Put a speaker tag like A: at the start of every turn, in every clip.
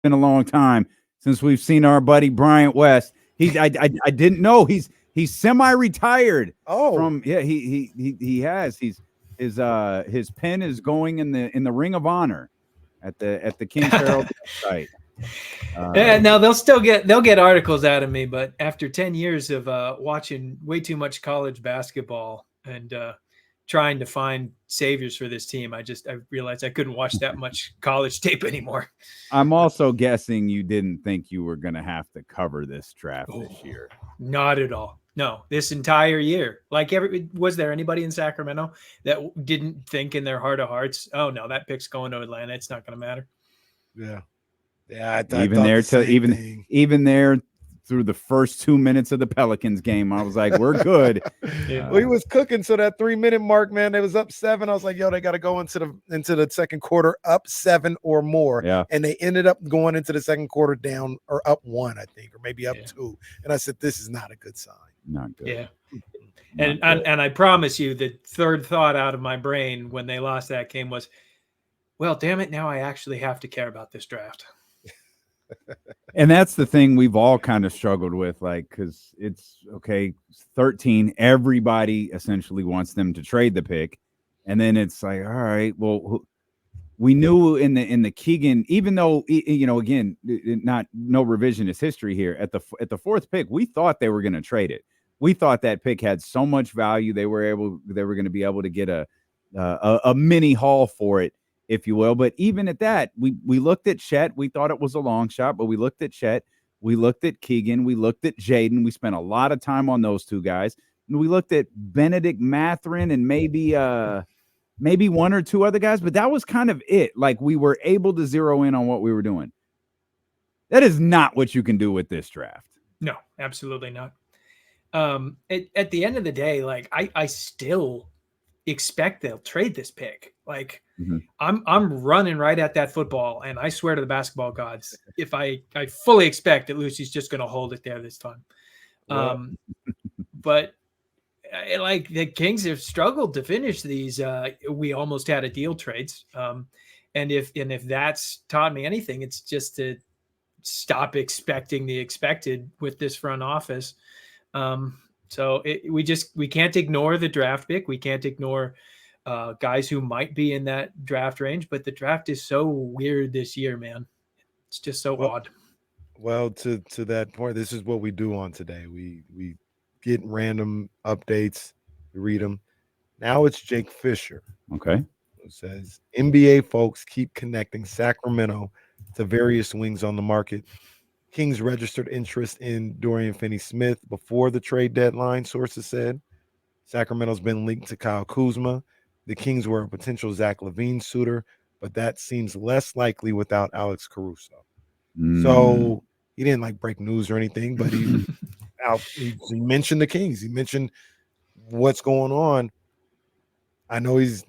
A: been a long time since we've seen our buddy Bryant West. I didn't know he's semi-retired
B: Oh,
A: from he has his pen is going in the Ring of Honor at the King's Herald site.
C: Now they'll get articles out of me, but after 10 years of watching way too much college basketball and trying to find saviors for this team, I realized I couldn't watch that much college tape anymore.
A: I'm also guessing you didn't think you were going to have to cover this draft this year.
C: Not at all. No, this entire year. Like, was there anybody in Sacramento that didn't think in their heart of hearts, oh no, that pick's going to Atlanta, it's not going to matter?
B: Yeah.
A: Even there through the first 2 minutes of the Pelicans game, I was like, we're good.
B: Well, he was cooking. So that 3-minute mark, man, they was up 7. I was like, yo, they got to go into the second quarter up 7 or more.
A: Yeah.
B: And they ended up going into the second quarter down or up 1, I think, or maybe up 2. And I said, this is not a good sign.
A: Not good.
C: Yeah. And I promise you, the third thought out of my brain when they lost that game was, well, damn it, now I actually have to care about this draft.
A: And that's the thing we've all kind of struggled with, like, because it's okay, 13, everybody essentially wants them to trade the pick, and then it's like, all right, well, we knew in the Keegan, even though again, no revisionist history here, at the fourth pick, we thought they were going to trade it. We thought that pick had so much value they were going to be able to get a mini haul for it, if you will. But even at that, we looked at Chet. We thought it was a long shot, but we looked at Chet. We looked at Keegan. We looked at Jaden. We spent a lot of time on those two guys. And we looked at Benedict Mathurin and maybe one or two other guys, but that was kind of it. Like, we were able to zero in on what we were doing. That is not what you can do with this draft.
C: No, absolutely not. At the end of the day, like, I still expect they'll trade this pick. Like, I'm running right at that football, and I swear to the basketball gods, if I fully expect that Lucy's just going to hold it there this time. But like, the Kings have struggled to finish these. We almost had a deal trades, and if that's taught me anything, it's just to stop expecting the expected with this front office. So we can't ignore the draft pick. We can't ignore guys who might be in that draft range, but the draft is so weird this year, man. It's just so odd.
B: Well, to that point, this is what we do on today. We get random updates, we read them. Now it's Jake Fisher.
A: Okay.
B: Who says, NBA folks keep connecting Sacramento to various wings on the market. Kings registered interest in Dorian Finney-Smith before the trade deadline, sources said. Sacramento's been linked to Kyle Kuzma. The Kings were a potential Zach LaVine suitor, but that seems less likely without Alex Caruso. So he didn't break news or anything, but he mentioned the Kings. He mentioned what's going on. I know he's,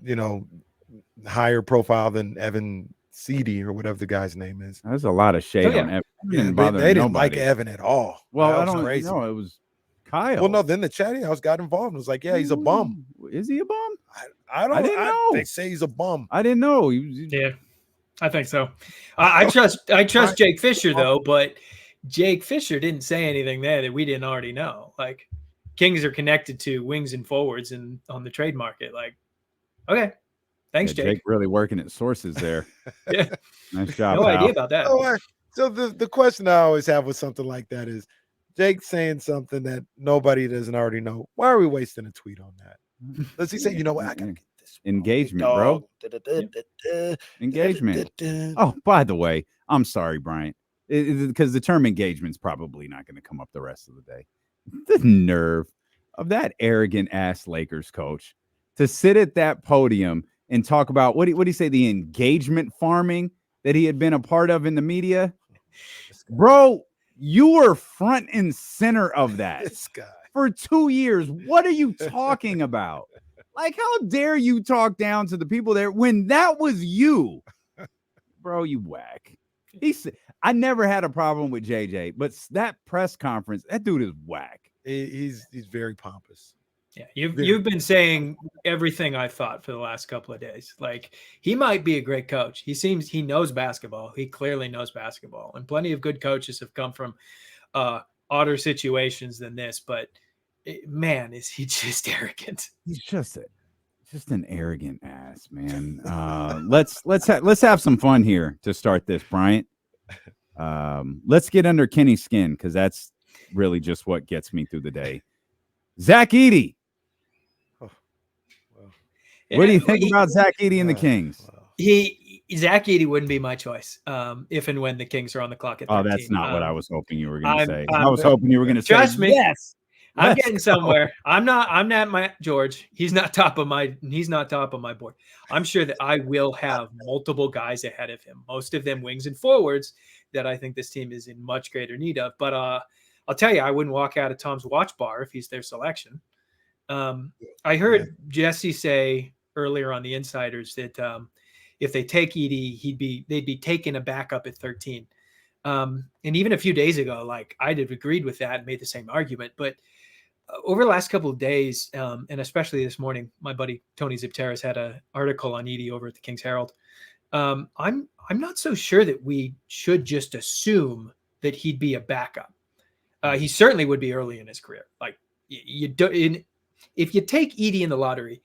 B: higher profile than Evan Seedy or whatever the guy's name is.
A: There's a lot of shade on Evan.
B: They didn't like Evan at all.
A: Well, I don't know. It was Kyle.
B: Well, no, then the chatty house got involved and was like, yeah, he's a bum.
A: Is he a bum?
B: I didn't know. They say he's a bum.
A: I didn't know.
C: Yeah, I think so. I trust Jake Fisher, though, but Jake Fisher didn't say anything there that we didn't already know. Like, Kings are connected to wings and forwards and on the trade market. Like, okay. Thanks, Jake.
A: Jake really working at sources there.
C: Yeah.
A: Nice job.
C: No idea about that.
B: So the question I always have with something like that is, Jake saying something that nobody doesn't already know. Why are we wasting a tweet on that? Does he say, you know what? I gotta get this
A: engagement, bro. Engagement. Oh, by the way, I'm sorry, Bryant, because the term engagement's probably not going to come up the rest of the day. The nerve of that arrogant ass Lakers coach to sit at that podium and talk about what do you say, the engagement farming that he had been a part of in the media. Bro, you were front and center of that
B: This guy.
A: for 2 years. What are you talking about? Like, how dare you talk down to the people there when that was you? Bro, you whack. I never had a problem with JJ, but that press conference, that dude is whack.
B: He's very pompous.
C: Yeah, you've been saying everything I thought for the last couple of days. Like, he might be a great coach. He knows basketball. He clearly knows basketball, and plenty of good coaches have come from odder situations than this. But man, is he just arrogant?
A: He's just an arrogant ass, man. Let's have some fun here to start this, Bryant. Let's get under Kenny's skin, because that's really just what gets me through the day. Zach Edey. What do you think about Zach Edey and the Kings?
C: Zach Edey wouldn't be my choice if and when the Kings are on the clock at 13.
A: Oh, that's not what I was hoping you were going to say.
C: I
A: was hoping you were going to say,
C: trust me.
A: Yes,
C: I'm getting somewhere. I'm not my George. He's not top of my board. I'm sure that I will have multiple guys ahead of him, most of them wings and forwards, that I think this team is in much greater need of. But I'll tell you, I wouldn't walk out of Tom's watch bar if he's their selection. I heard Jesse say earlier on the Insiders that if they take Edey, they'd be taking a backup at 13. And even a few days ago, like, I'd have agreed with that and made the same argument. But over the last couple of days, and especially this morning, my buddy Tony Zipteris had an article on Edey over at the King's Herald. I'm not so sure that we should just assume that he'd be a backup. He certainly would be early in his career. Like, if you take Edey in the lottery,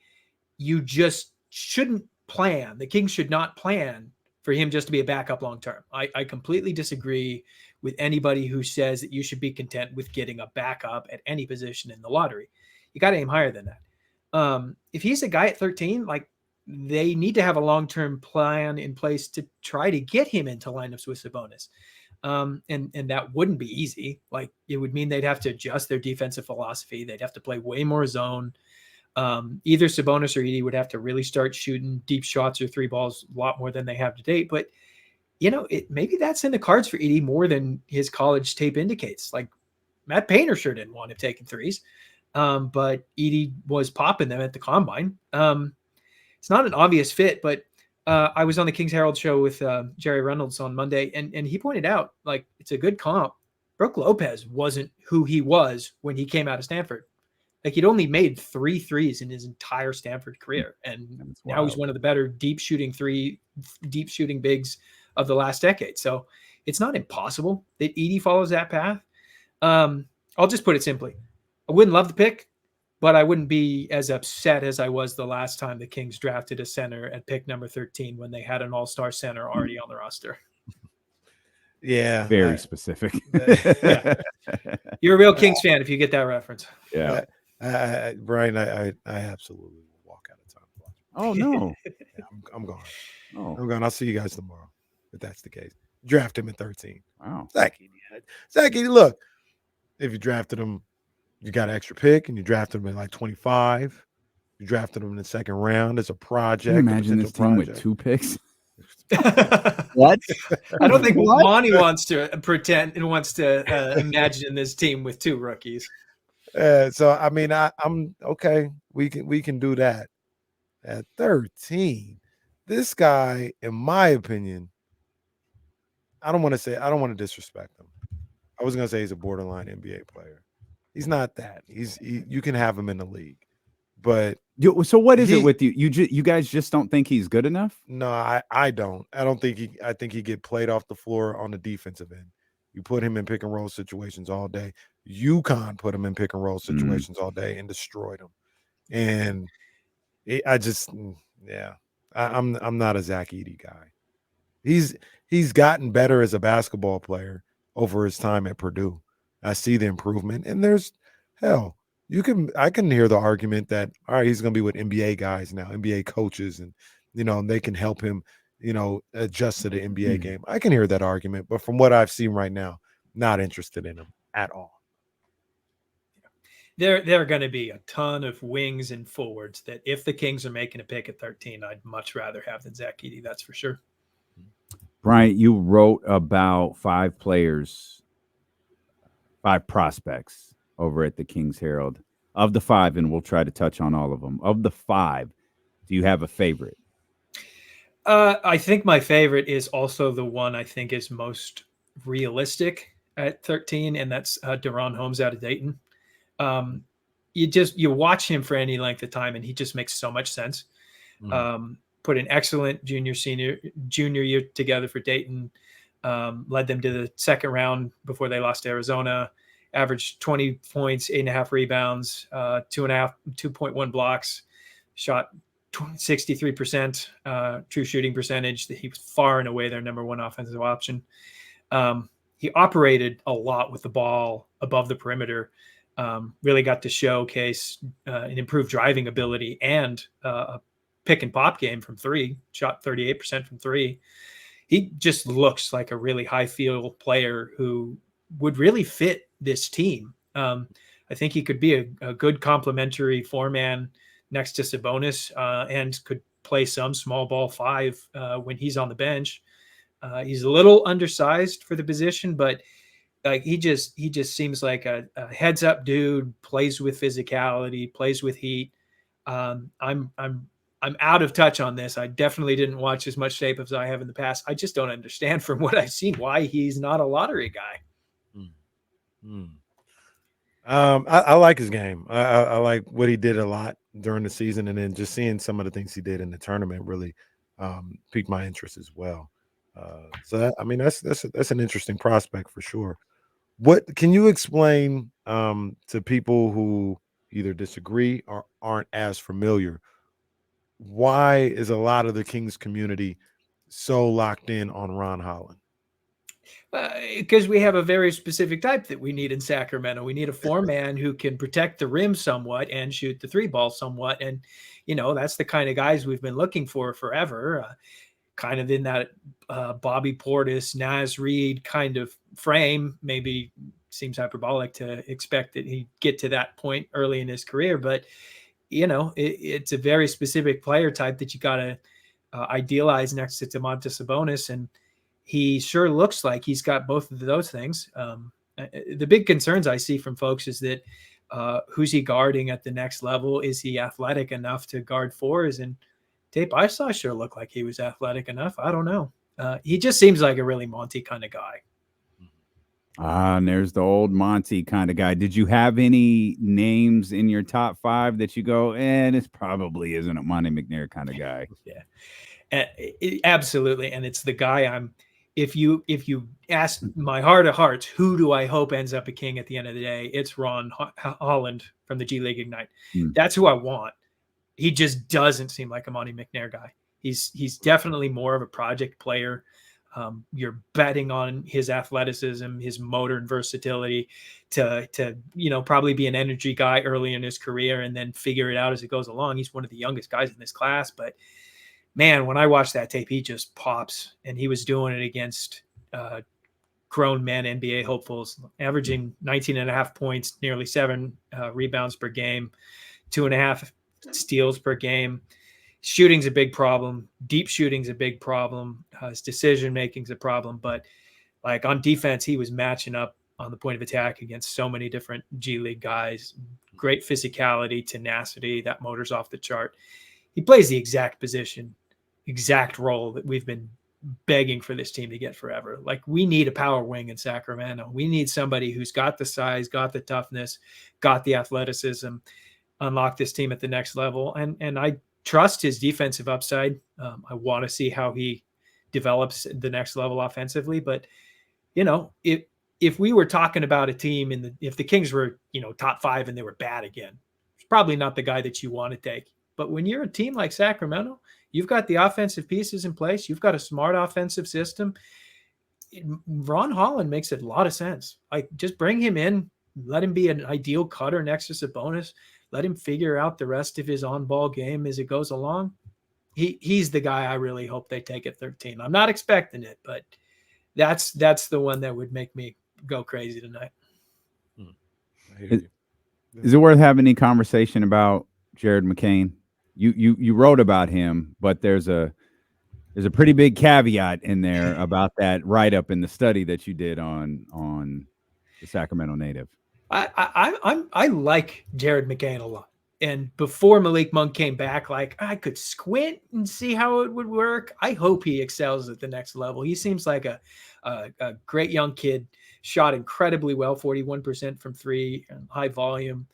C: you just shouldn't plan. The Kings should not plan for him just to be a backup long term. I completely disagree with anybody who says that you should be content with getting a backup at any position in the lottery. You got to aim higher than that. If he's a guy at 13, like, they need to have a long-term plan in place to try to get him into lineups with Sabonis. And that wouldn't be easy. Like, it would mean they'd have to adjust their defensive philosophy. They'd have to play way more zone. Either Sabonis or Edey would have to really start shooting deep shots or three balls a lot more than they have to date. But, maybe that's in the cards for Edey more than his college tape indicates. Like, Matt Painter sure didn't want him taking threes. But Edey was popping them at the combine. It's not an obvious fit, but I was on the King's Herald show with Jerry Reynolds on Monday, and he pointed out, like, it's a good comp. Brook Lopez wasn't who he was when he came out of Stanford. Like, he'd only made 3 threes in his entire Stanford career, and now he's one of the better deep shooting bigs of the last decade. So it's not impossible that Edey follows that path. I'll just put it simply: I wouldn't love the pick, but I wouldn't be as upset as I was the last time the Kings drafted a center at pick number 13 when they had an all-star center already on the roster.
B: Yeah.
A: Very specific.
C: Yeah. You're a real Kings fan if you get that reference.
A: Yeah.
B: Brian, I absolutely will walk out of time.
A: Oh, no.
B: Yeah, I'm gone.
A: Oh.
B: I'm gone. I'll see you guys tomorrow, if that's the case. Draft him at 13.
A: Wow.
B: Zach Edey, look, if you drafted him, you got an extra pick, and you drafted him at like 25. You drafted him in the second round as a project.
A: Can you imagine this team with 2 picks?
C: What? I don't think Monty wants to pretend and wants to imagine this team with 2 rookies.
B: So I mean, I'm okay. We can do that. At 13, this guy, in my opinion, I don't want to disrespect him. I was gonna say he's a borderline NBA player. He's not that. You can have him in the league, but
A: so what is it with you? You guys just don't think he's good enough?
B: No, I don't. I don't think I think he get played off the floor on the defensive end. You put him in pick and roll situations all day. UConn put him in pick and roll situations all day and destroyed him. And I'm not a Zach Edey guy. He's gotten better as a basketball player over his time at Purdue. I see the improvement, and I can hear the argument that, all right, he's going to be with NBA guys now, NBA coaches, and they can help him, adjust to the NBA game. I can hear that argument, but from what I've seen right now, not interested in him at all.
C: There are going to be a ton of wings and forwards that, if the Kings are making a pick at 13, I'd much rather have than Zach Edey. That's for sure.
A: Bryant, you wrote about 5 prospects over at the King's Herald. Of the 5, and we'll try to touch on all of them. Of the 5, do you have a favorite?
C: I think my favorite is also the one I think is most realistic at 13, and that's Deron Holmes out of Dayton. you watch him for any length of time, and he just makes so much sense. Put an excellent junior year together for Dayton. Led them to the second round before they lost to Arizona. Averaged 20 points, 8.5 rebounds, 2.1 blocks. Shot 63% true shooting percentage. He was far and away their number one offensive option. He operated a lot with the ball above the perimeter. Really got to showcase an improved driving ability and a pick and pop game from three. Shot 38% from three. He just looks like a really high feel player who would really fit this team. I think he could be a good complementary four-man next to Sabonis, and could play some small ball five when he's on the bench. He's a little undersized for the position, but like he just seems like a heads up dude, plays with physicality, plays with heat. I'm out of touch on this. I definitely didn't watch as much tape as I have in the past. I just don't understand from what I've seen why he's not a lottery guy.
B: I like his game. I like what he did a lot during the season, and then just seeing some of the things he did in the tournament really piqued my interest as well. That's an interesting prospect for sure. What can you explain to people who either disagree or aren't as familiar? Why is a lot of the Kings community so locked in on Ron Holland?
C: Because we have a very specific type that we need in Sacramento. We need a four-man who can protect the rim somewhat and shoot the three ball somewhat. And, that's the kind of guys we've been looking for forever, kind of in that Bobby Portis, Naz Reid kind of frame. Maybe seems hyperbolic to expect that he'd get to that point early in his career, but it's a very specific player type that you got to idealize next to Domantas Sabonis, and he sure looks like he's got both of those things. The big concerns I see from folks is that who's he guarding at the next level? Is he athletic enough to guard fours? And tape I saw sure looked like he was athletic enough. I don't know. He just seems like a really Monty kind of guy.
A: And there's the old Monty kind of guy. Did you have any names in your top five that you go, this probably isn't a Monty McNair kind of guy?
C: Yeah, absolutely. And it's the guy if you ask my heart of hearts, who do I hope ends up a King at the end of the day? It's Ron Holland from the G League Ignite. That's who I want. He just doesn't seem like a Monty McNair guy. He's definitely more of a project player. You're betting on his athleticism, his motor and versatility to probably be an energy guy early in his career and then figure it out as it goes along. He's one of the youngest guys in this class, but man, when I watched that tape, he just pops, and he was doing it against grown men NBA hopefuls, averaging 19.5 points, nearly 7 rebounds per game, 2.5 steals per game. Shooting's a big problem. Deep shooting's a big problem. His decision making's a problem. But like on defense, he was matching up on the point of attack against so many different G League guys. Great physicality, tenacity. That motor's off the chart. He plays the exact position, exact role that we've been begging for this team to get forever. Like, we need a power wing in Sacramento. We need somebody who's got the size, got the toughness, got the athleticism, unlock this team at the next level. And I trust his defensive upside. I want to see how he develops the next level offensively. But, if we were talking about a team if the Kings were, top 5 and they were bad again, it's probably not the guy that you want to take. But when you're a team like Sacramento, you've got the offensive pieces in place. You've got a smart offensive system. Ron Holland makes a lot of sense. Like, just bring him in, let him be an ideal cutter next to Sabonis. Let him figure out the rest of his on-ball game as it goes along. He's the guy I really hope they take at 13. I'm not expecting it, but that's the one that would make me go crazy tonight.
A: Is it worth having any conversation about Jared McCain? You wrote about him, but there's a pretty big caveat in there about that write-up in the study that you did on the Sacramento native.
C: I like Jared McCain a lot. And before Malik Monk came back, like, I could squint and see how it would work. I hope he excels at the next level. He seems like a great young kid, shot incredibly well, 41% from 3, high volume.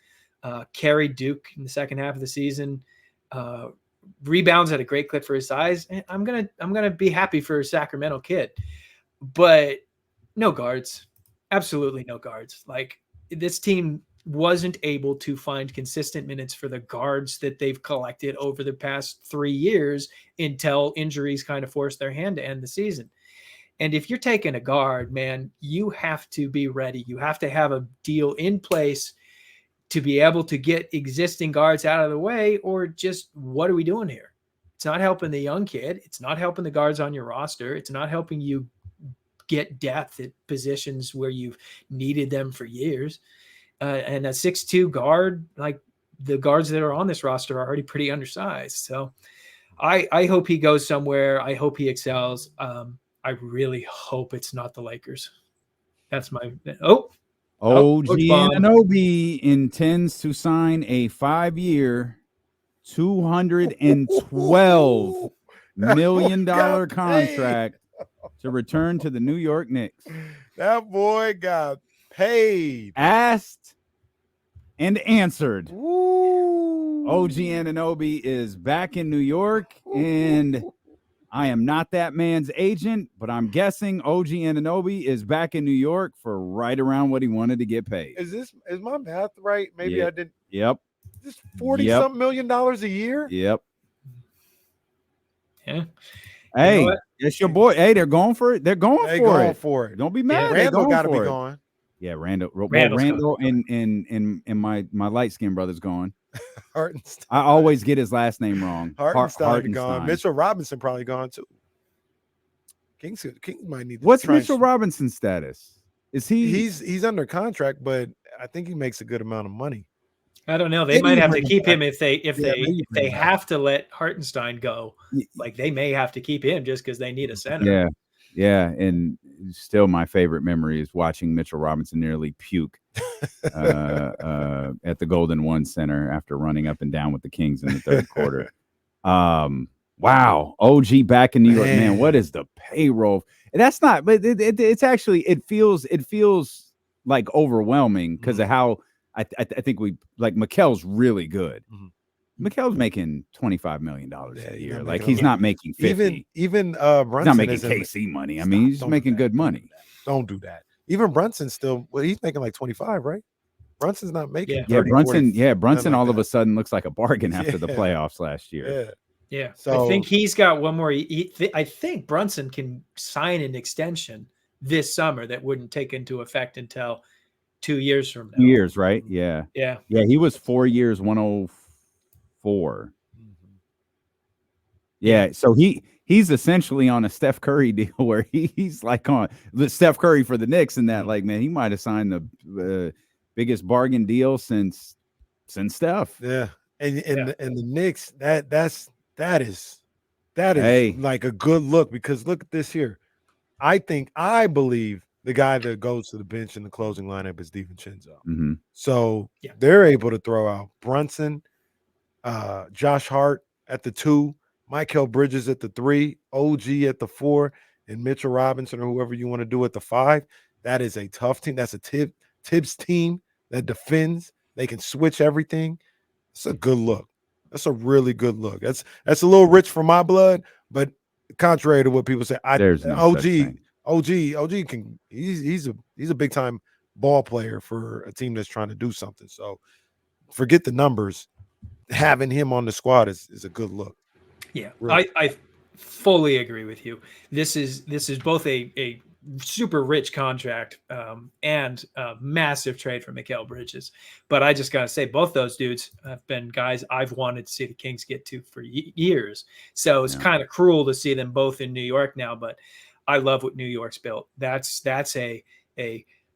C: carried Duke in the second half of the season, rebounds at a great clip for his size. I'm gonna be happy for a Sacramento kid, but no guards, absolutely no guards. Like, this team wasn't able to find consistent minutes for the guards that they've collected over the past 3 years until injuries kind of forced their hand to end the season. And if you're taking a guard, man, you have to be ready. You have to have a deal in place to be able to get existing guards out of the way, or just, what are we doing here? It's not helping the young kid. It's not helping the guards on your roster. It's not helping you get depth at positions where you've needed them for years. And a 6'2" guard, like the guards that are on this roster, are already pretty undersized. So I hope he goes somewhere. I hope he excels. I really hope it's not the Lakers. That's my
A: OG
C: Bond.
A: Anunoby intends to sign a 5-year, $212 million contract to return to the New York Knicks.
B: That boy got paid.
A: Asked and answered.
B: Ooh.
A: OG Anunoby is back in New York, and I am not that man's agent, but I'm guessing OG Anunoby is back in New York for right around what he wanted to get paid.
B: Is my math right? Maybe
A: Yeah.
B: I didn't.
A: Yep.
B: This $40-something million a year.
A: Yep.
C: Yeah.
A: Hey,
C: You know what?
A: it's your boy. Hey, they're going for it. They're going
B: They
A: for
B: going
A: it.
B: for it.
A: Don't be mad.
B: Randall
A: got to
B: be gone.
A: Yeah, Randall.
C: Randall's
A: Randall and my light skinned brother's gone.
B: Hartenstein.
A: I always get his last name wrong.
B: Hartenstein gone. Mitchell Robinson probably gone too. Kings might need.
A: What's Mitchell Robinson's status? Is he?
B: He's under contract, but I think he makes a good amount of money.
C: I don't know. They might have to keep him if they
A: maybe.
C: have to let Hartenstein go. Like, they may have to keep him just because they need a center.
A: Yeah. And still, my favorite memory is watching Mitchell Robinson nearly puke at the Golden One Center after running up and down with the Kings in the third quarter. Wow, OG back in New York, man. What is the payroll? That's not, but it's actually, it feels like overwhelming because of how I think we like Mikel's really good. Mikel's making $25 million a year. Like, he's not making 50.
B: Even Brunson,
A: he's not making KC money. I mean, he's just making good money.
B: Don't do that. Even Brunson still, he's making like 25, right? Brunson's not making 30,
A: Brunson.
B: 40,
A: Brunson
B: like
A: all
B: that.
A: of a sudden looks like a bargain after the playoffs last year.
C: Yeah.
B: So
C: I think he's got one more. I think Brunson can sign an extension this summer that wouldn't take into effect until 2 years from now.
A: 2 years, right? Yeah.
C: Yeah.
A: He was 4 years, 104. Yeah. So he's essentially on a Steph Curry deal where he's like on the Steph Curry for the Knicks, and that, like, man, he might have signed the biggest bargain deal since Steph.
B: Yeah. And the Knicks, that is like a good look, because look at this here. I believe the guy that goes to the bench in the closing lineup is DiVincenzo. So they're able to throw out Brunson, Josh Hart at the 2, Mikal Bridges at the 3, OG at the 4, and Mitchell Robinson or whoever you want to do at the 5. That is a tough team. That's a Tibbs team that defends. They can switch everything. It's a good look. That's a really good look. That's a little rich for my blood, but contrary to what people say, OG can. He's a big time ball player for a team that's trying to do something. So forget the numbers. Having him on the squad is a good look.
C: Yeah,
B: Really.
C: I fully agree with you. This is both a super rich contract and a massive trade for Mikal Bridges. But I just got to say, both those dudes have been guys I've wanted to see the Kings get to for years. So it's kind of cruel to see them both in New York now, but I love what New York's built. That's a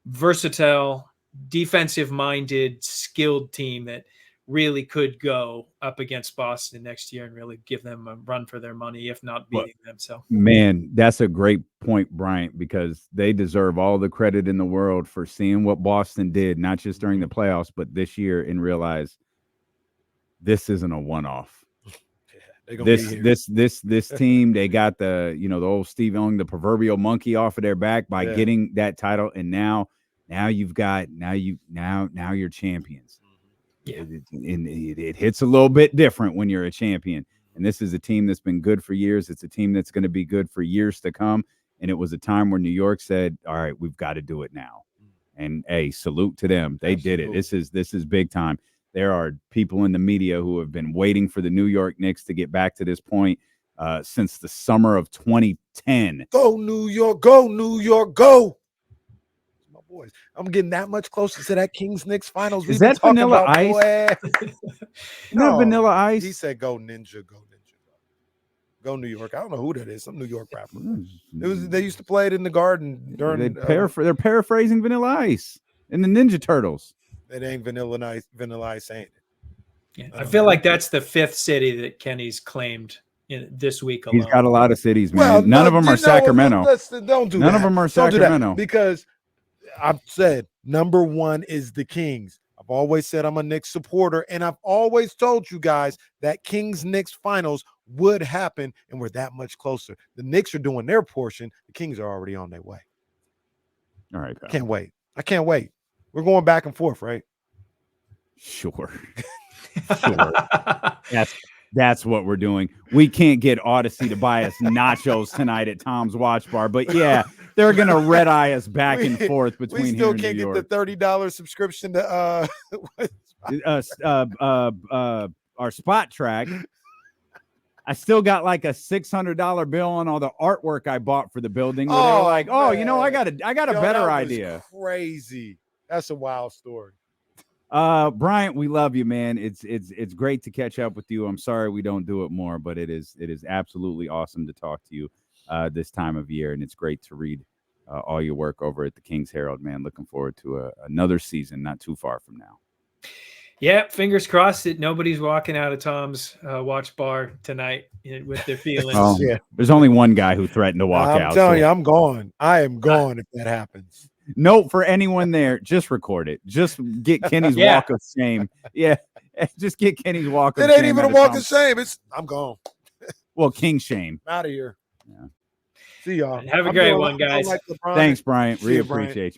C: versatile, defensive-minded, skilled team that really could go up against Boston next year and really give them a run for their money, if not beating them. So,
A: man, that's a great point, Bryant, because they deserve all the credit in the world for seeing what Boston did, not just during the playoffs, but this year, and realize this isn't a one-off. This team, they got the old Steve Young, the proverbial monkey off of their back by getting that title, and now you're champions.
C: Yeah.
A: It hits a little bit different when you're a champion. And this is a team that's been good for years. It's a team that's going to be good for years to come. And it was a time where New York said, all right, we've got to do it now. And hey, salute to them. They did it. This is big time. There are people in the media who have been waiting for the New York Knicks to get back to this point since the summer of 2010.
B: Go New York, go New York, go. My boys. I'm getting that much closer to that Kings Knicks finals.
A: Is that Vanilla Ice?
B: Isn't
A: that Vanilla Ice?
B: He said, go Ninja, go Ninja. Go New York. I don't know who that is. Some New York rapper. They used to play it in the Garden during.
A: They're paraphrasing Vanilla Ice and the Ninja Turtles.
B: It ain't Vanilla Ice saying it.
C: Yeah, I feel like that's the 5th city that Kenny's claimed this week alone.
A: He's got a lot of cities, man.
B: Well,
A: None of them are Sacramento.
B: Don't do that.
A: None of them are Sacramento.
B: Because I've said number 1 is the Kings. I've always said I'm a Knicks supporter, and I've always told you guys that Kings-Knicks finals would happen, and we're that much closer. The Knicks are doing their portion. The Kings are already on their way.
A: All right, pal.
B: I can't wait. We're going back and forth, right?
A: Sure. That's what we're doing. We can't get Odyssey to buy us nachos tonight at Tom's Watch Bar, but yeah, they're gonna red eye us back and forth between.
B: We still
A: here
B: can't
A: and New
B: get
A: York.
B: the $30 subscription to
A: our Spot Track. I still got like a $600 bill on all the artwork I bought for the building. Where they were like, "Oh, man. I got a better idea."
B: Crazy. That's a wild story.
A: Bryant, we love you, man. It's great to catch up with you. I'm sorry we don't do it more, but it is absolutely awesome to talk to you this time of year, and it's great to read all your work over at the King's Herald, man. Looking forward to another season not too far from now.
C: Yeah, fingers crossed that nobody's walking out of Tom's Watch Bar tonight with their feelings.
B: Yeah.
A: There's only one guy who threatened to walk out.
B: I'm telling you, I'm gone. I am gone if that happens.
A: Note for anyone there, just record it. Just get Kenny's walk of shame. Yeah, just get Kenny's walk of shame.
B: It ain't even a walk of shame. I'm gone.
A: Well, king shame.
B: Out of here.
A: Yeah.
B: See y'all.
C: Have a great one, guys.
B: Like
A: Thanks, Bryant.
B: See you,
A: Appreciate you.